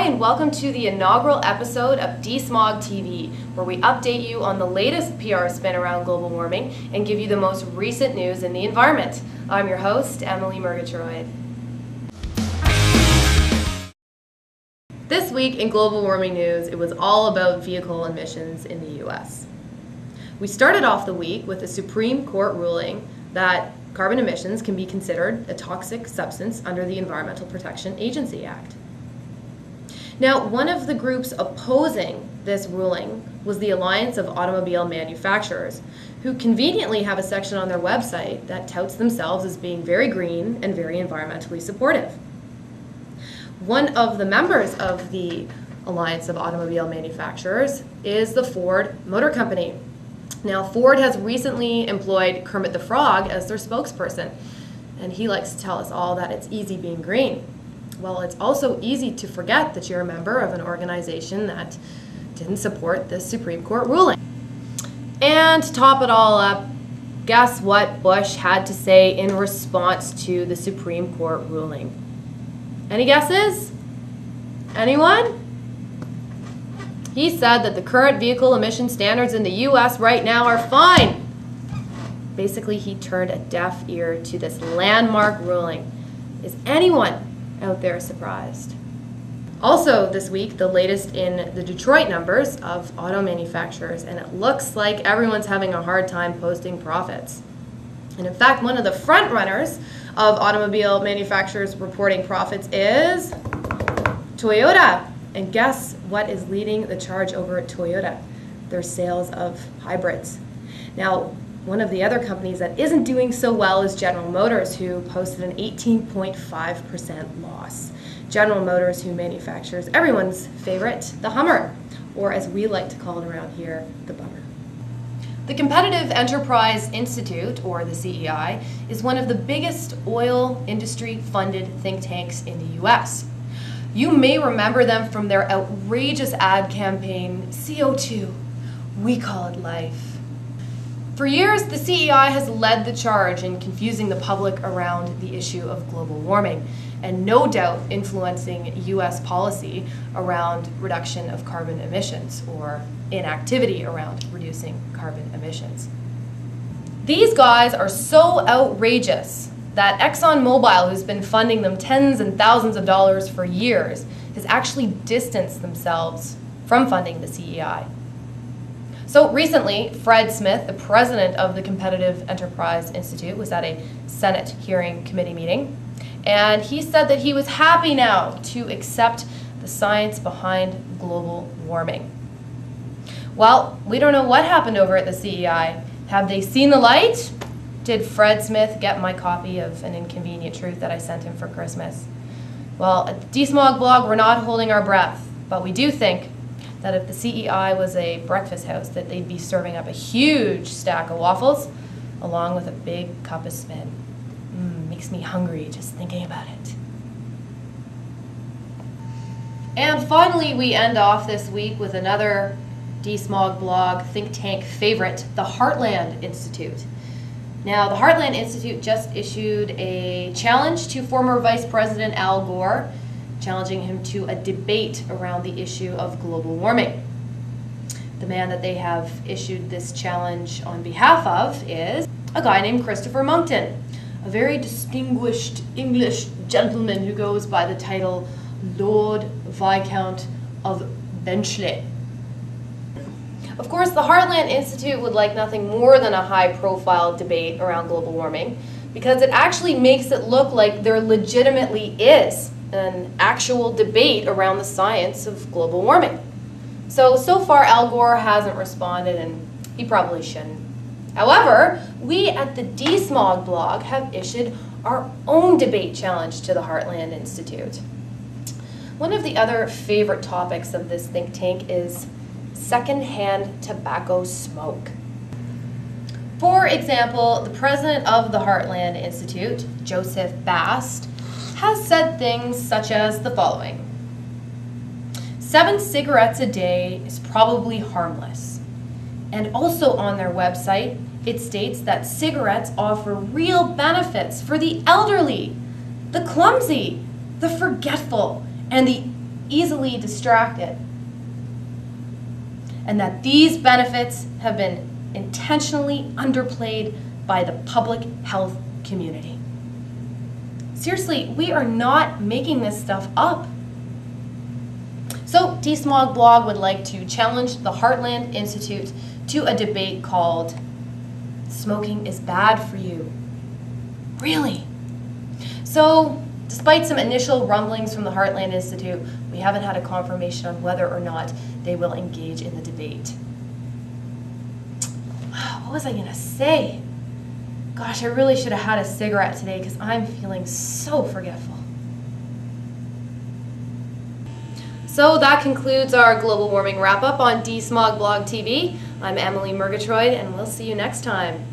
Hi, and welcome to the inaugural episode of DeSmog TV, where we update you on the latest PR spin around global warming and give you the most recent news in the environment. I'm your host, Emily Murgatroyd. This week in global warming news, it was all about vehicle emissions in the U.S. We started off the week with a Supreme Court ruling that carbon emissions can be considered a toxic substance under the Environmental Protection Agency Act. Now, one of the groups opposing this ruling was the Alliance of Automobile Manufacturers, who conveniently have a section on their website that touts themselves as being very green and very environmentally supportive. One of the members of the Alliance of Automobile Manufacturers is the Ford Motor Company. Now, Ford has recently employed Kermit the Frog as their spokesperson, and he likes to tell us all that it's easy being green. Well, it's also easy to forget that you're a member of an organization that didn't support this Supreme Court ruling. And to top it all up, guess what Bush had to say in response to the Supreme Court ruling? Any guesses? Anyone? He said that the current vehicle emission standards in the U.S. right now are fine. Basically, he turned a deaf ear to this landmark ruling. Is anyone out there surprised? Also this week, the latest in the Detroit numbers of auto manufacturers, and it looks like everyone's having a hard time posting profits. And in fact, one of the front runners of automobile manufacturers reporting profits is Toyota. And guess what is leading the charge over at Toyota? Their sales of hybrids. Now, one of the other companies that isn't doing so well is General Motors, who posted an 18.5% loss. General Motors, who manufactures everyone's favorite, the Hummer, or as we like to call it around here, the Bummer. The Competitive Enterprise Institute, or the CEI, is one of the biggest oil industry-funded think tanks in the U.S. You may remember them from their outrageous ad campaign, CO2, we call it life. For years, the CEI has led the charge in confusing the public around the issue of global warming, and no doubt influencing U.S. policy around reduction of carbon emissions, or inactivity around reducing carbon emissions. These guys are so outrageous that ExxonMobil, who's been funding them tens and thousands of dollars for years, has actually distanced themselves from funding the CEI. So recently, Fred Smith, the president of the Competitive Enterprise Institute, was at a Senate hearing committee meeting, and he said that he was happy now to accept the science behind global warming. Well, we don't know what happened over at the CEI. Have they seen the light? Did Fred Smith get my copy of An Inconvenient Truth that I sent him for Christmas? Well, at the DeSmog blog, we're not holding our breath, but we do think that if the CEI was a breakfast house, that they'd be serving up a huge stack of waffles along with a big cup of spin. Makes me hungry just thinking about it. And finally, we end off this week with another DeSmog blog think tank favorite, the Heartland Institute. Now, the Heartland Institute just issued a challenge to former Vice President Al Gore, challenging him to a debate around the issue of global warming. The man that they have issued this challenge on behalf of is a guy named Christopher Monckton, a very distinguished English gentleman who goes by the title Lord Viscount of Benchley. Of course, the Heartland Institute would like nothing more than a high-profile debate around global warming, because it actually makes it look like there legitimately is an actual debate around the science of global warming. So far Al Gore hasn't responded, and he probably shouldn't. However, we at the DeSmog blog have issued our own debate challenge to the Heartland Institute. One of the other favorite topics of this think tank is secondhand tobacco smoke. For example, the president of the Heartland Institute, Joseph Bast, has said things such as the following: 7 cigarettes a day is probably harmless. And also on their website, it states that cigarettes offer real benefits for the elderly, the clumsy, the forgetful, and the easily distracted, and that these benefits have been intentionally underplayed by the public health community. Seriously, we are not making this stuff up. So DeSmog blog would like to challenge the Heartland Institute to a debate called "Smoking is Bad for You." Really? So, despite some initial rumblings from the Heartland Institute, we haven't had a confirmation on whether or not they will engage in the debate. What was I gonna say? Gosh, I really should have had a cigarette today because I'm feeling so forgetful. So that concludes our global warming wrap-up on DeSmog Blog TV. I'm Emily Murgatroyd, and we'll see you next time.